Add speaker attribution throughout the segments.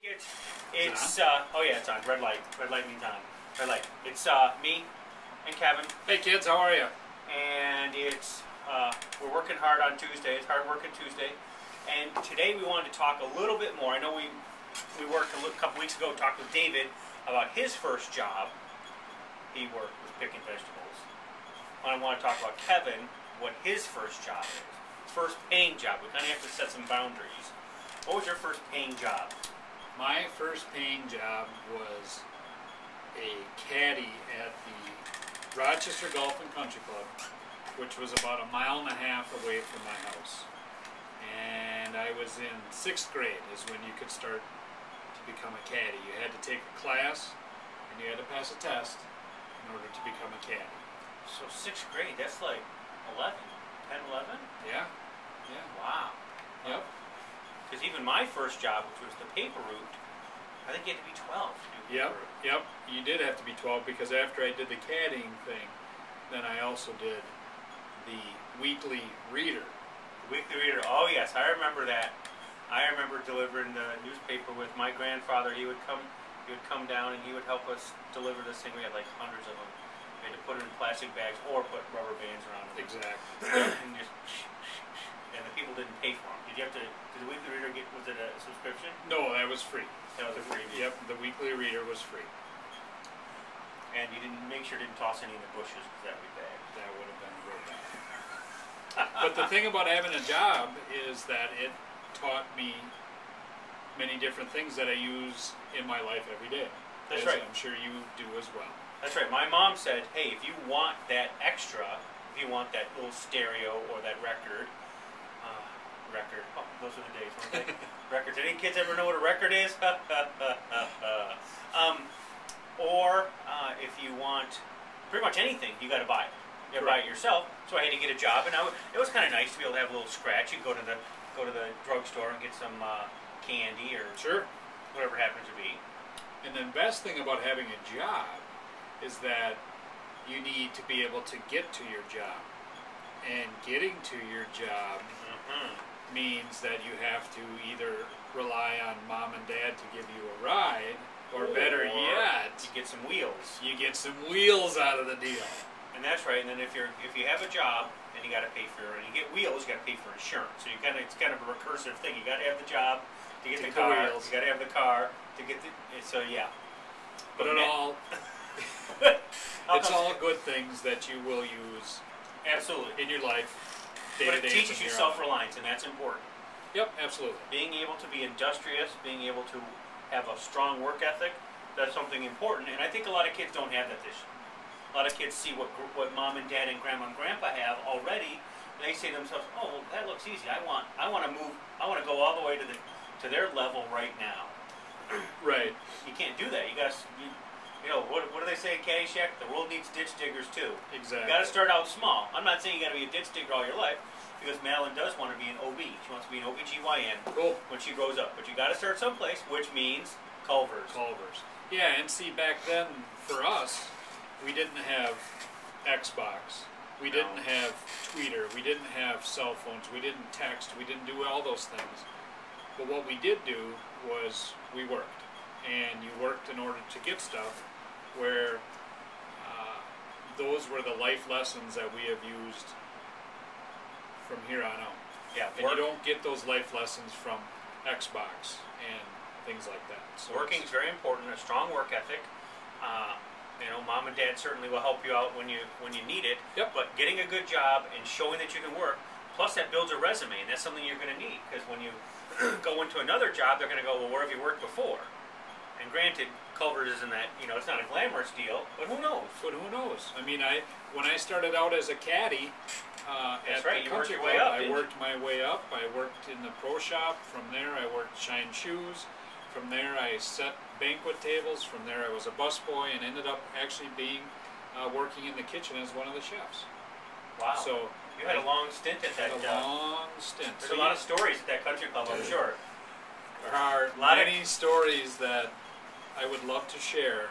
Speaker 1: It's oh yeah, it's on. Red light. Red light means on. Red light. It's me and Kevin.
Speaker 2: Hey kids, how are you?
Speaker 1: And it's we're working hard on Tuesday. It's hard working Tuesday. And today we wanted to talk a little bit more. I know we worked a couple weeks ago, talked with David about his first job. He worked with picking vegetables. I want to talk about Kevin, what his first job is. His first paying job. We kind of have to set some boundaries. What was your first paying job?
Speaker 2: My first paying job was a caddy at the Rochester Golf and Country Club, which was about 1.5 miles away from my house. And I was in 6th grade is when you could start to become a caddy. You had to take a class and you had to pass a test in order to become a caddy.
Speaker 1: So 6th grade, that's like 11, 10, 11?
Speaker 2: Yeah. Yeah.
Speaker 1: Wow.
Speaker 2: Yep.
Speaker 1: Because even my first job, which was the paper route, I think you had to be 12 to do paper
Speaker 2: Yep.
Speaker 1: route.
Speaker 2: Yep. You did have to be 12 because after I did the caddying thing, then I also did the weekly reader.
Speaker 1: The weekly reader, oh yes, I remember that. I remember delivering the newspaper with my grandfather. He would come down and he would help us deliver this thing. We had like hundreds of them. We had to put it in plastic bags or put rubber bands around them.
Speaker 2: Exactly.
Speaker 1: And the people didn't pay for them. Did you have to? Did the weekly reader get? Was it a subscription?
Speaker 2: No, that was free.
Speaker 1: That was a freebie.
Speaker 2: Yep, the weekly reader was free.
Speaker 1: And you didn't make sure you didn't toss any in the bushes because that would be bad.
Speaker 2: That would have been real bad. But the thing about having a job is that it taught me many different things that I use in my life every day.
Speaker 1: That's
Speaker 2: as
Speaker 1: right.
Speaker 2: I'm sure you do as well.
Speaker 1: That's right. My mom said, hey, if you want that extra, if you want that little stereo or that record, oh, those are the days, weren't they? Records. Any kids ever know what a record is? Or if you want pretty much anything, you got to buy it. You got to buy it yourself. So I had to get a job, and it was kind of nice to be able to have a little scratch. You go to the drugstore and get some candy or
Speaker 2: Sure.
Speaker 1: whatever it happens to be.
Speaker 2: And the best thing about having a job is that you need to be able to get to your job. And getting to your job means that you have to either rely on mom and dad to give you a ride, or better yet,
Speaker 1: you get some wheels.
Speaker 2: you get some wheels out of the deal.
Speaker 1: And that's right. And then if you have a job and you got to pay for it, and you get wheels, you got to pay for insurance. So it's kind of a recursive thing. You got to have the job to get the car.
Speaker 2: wheels.
Speaker 1: You got to have the car to get the. So yeah.
Speaker 2: But it's all good things that you will use
Speaker 1: Absolutely
Speaker 2: in your life.
Speaker 1: But it teaches you self-reliance, and that's important.
Speaker 2: Yep, absolutely.
Speaker 1: Being able to be industrious, being able to have a strong work ethic, that's something important. And I think a lot of kids don't have that this year. A lot of kids see what mom and dad and grandma and grandpa have already, and they say to themselves, "Oh, well, that looks easy. I want to move. I want to go all the way to their level right now."
Speaker 2: Right.
Speaker 1: You can't do that. You got to. You know, what do they say in Caddyshack? The world needs ditch diggers too.
Speaker 2: Exactly.
Speaker 1: You got to start out small. I'm not saying you got to be a ditch digger all your life, because Madeline does want to be an OB. She wants to be an OBGYN
Speaker 2: Cool.
Speaker 1: when she grows up. But you got to start someplace, which means Culver's.
Speaker 2: Culver's. Yeah, and see, back then for us, we didn't have Xbox. We didn't have Twitter. We didn't have cell phones. We didn't text. We didn't do all those things. But what we did do was we worked. And you worked in order to get stuff, where those were the life lessons that we have used from here on out.
Speaker 1: Yeah,
Speaker 2: and you don't get those life lessons from Xbox and things like that. So
Speaker 1: working is very important. A strong work ethic. You know, mom and dad certainly will help you out when you need it.
Speaker 2: Yep.
Speaker 1: But getting a good job and showing that you can work, plus that builds a resume, and that's something you're going to need, because when you go into another job, they're going to go, well, where have you worked before? And granted, Culver's isn't that, you know, it's not a glamorous deal, but who knows?
Speaker 2: But who knows? I mean, when I started out as a caddy at the country club, I worked my way up. I worked in the pro shop. From there, I worked shine shoes. From there, I set banquet tables. From there, I was a busboy and ended up actually being working in the kitchen as one of the chefs.
Speaker 1: Wow.
Speaker 2: So
Speaker 1: you had a long stint at that.
Speaker 2: A long stint.
Speaker 1: There's a lot of stories at that country club, I'm sure.
Speaker 2: There are many stories that I would love to share.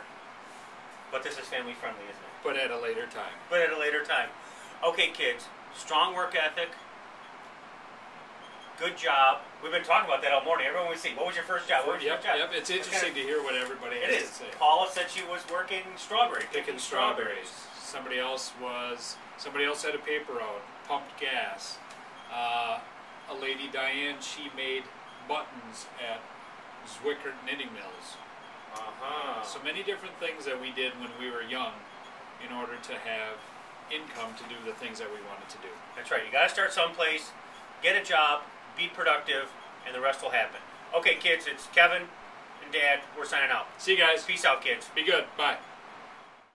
Speaker 1: But this is family friendly, isn't it?
Speaker 2: But at a later time.
Speaker 1: But at a later time. Okay, kids. Strong work ethic. good job. We've been talking about that all morning. Everyone we see, what was your first job? What was your first job?
Speaker 2: Yep, it's interesting to hear what everybody
Speaker 1: It
Speaker 2: has
Speaker 1: is.
Speaker 2: to say.
Speaker 1: Paula said she was working strawberry,
Speaker 2: Picking strawberries. Somebody else had a paper route, pumped gas. A lady, Diane, she made buttons at Zwickert knitting mills. So many different things that we did when we were young in order to have income to do the things that we wanted to do.
Speaker 1: That's right. You got to start someplace, get a job, be productive, and the rest will happen. Okay, kids, it's Kevin and Dad. We're signing out.
Speaker 2: See you guys.
Speaker 1: Peace out, kids.
Speaker 2: Be good. Bye.